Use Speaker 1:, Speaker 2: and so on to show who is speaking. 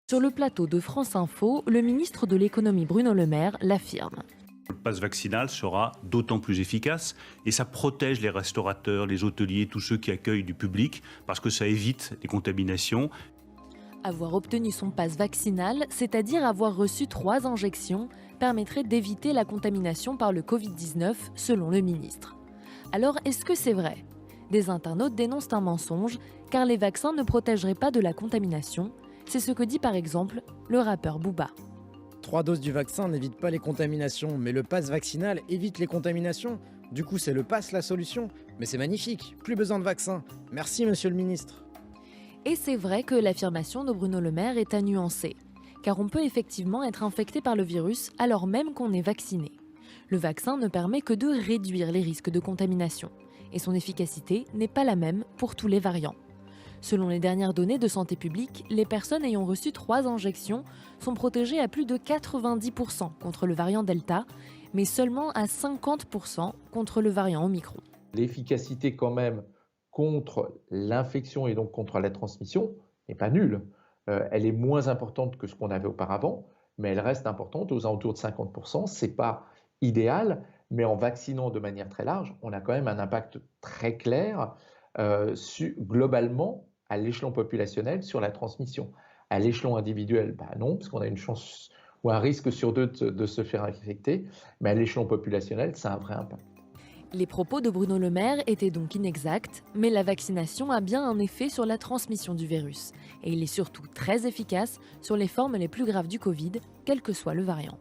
Speaker 1: Sur le plateau de France Info, le ministre de l'économie Bruno Le Maire l'affirme.
Speaker 2: Le pass vaccinal sera d'autant plus efficace et ça protège les restaurateurs, les hôteliers, tous ceux qui accueillent du public parce que ça évite les contaminations.
Speaker 1: Avoir obtenu son pass vaccinal, c'est-à-dire avoir reçu 3 injections, permettrait d'éviter la contamination par le Covid-19, selon le ministre. Alors, est-ce que c'est vrai ? Des internautes dénoncent un mensonge, car les vaccins ne protégeraient pas de la contamination. C'est ce que dit par exemple le rappeur Booba.
Speaker 3: 3 doses du vaccin n'évitent pas les contaminations, mais le pass vaccinal évite les contaminations. Du coup, c'est le pass la solution. Mais c'est magnifique, plus besoin de vaccin. Merci, monsieur le ministre.
Speaker 1: Et c'est vrai que l'affirmation de Bruno Le Maire est à nuancer, car on peut effectivement être infecté par le virus alors même qu'on est vacciné. Le vaccin ne permet que de réduire les risques de contamination, et son efficacité n'est pas la même pour tous les variants. Selon les dernières données de santé publique, les personnes ayant reçu 3 injections sont protégées à plus de 90% contre le variant Delta, mais seulement à 50% contre le variant Omicron.
Speaker 4: L'efficacité quand même contre l'infection et donc contre la transmission n'est pas nulle. Elle est moins importante que ce qu'on avait auparavant, mais elle reste importante aux alentours de 50%. Ce n'est pas idéal, mais en vaccinant de manière très large, on a quand même un impact très clair globalement à l'échelon populationnel sur la transmission. À l'échelon individuel, non, parce qu'on a une chance ou un risque sur 2 de se faire infecter, mais à l'échelon populationnel, ça a un vrai impact.
Speaker 1: Les propos de Bruno Le Maire étaient donc inexacts, mais la vaccination a bien un effet sur la transmission du virus. Et il est surtout très efficace sur les formes les plus graves du Covid, quel que soit le variant.